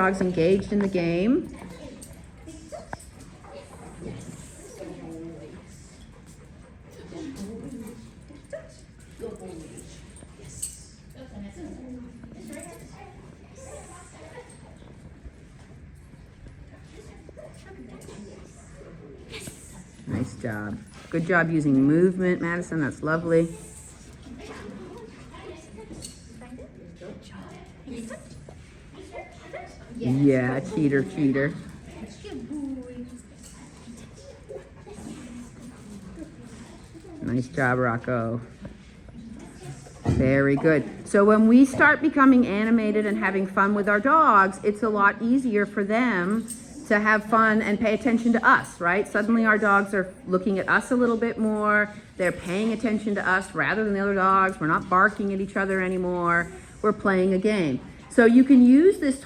Dogs engaged in the game. Nice job. Good job using movement, Madison. That's lovely. Yeah, cheater, cheater. Nice job, Rocco. Very good. So when we start becoming animated and having fun with our dogs, it's a lot easier for them to have fun and pay attention to us, right? Suddenly our dogs are looking at us a little bit more. They're paying attention to us rather than the other dogs. We're not barking at each other anymore. We're playing a game. So you can use this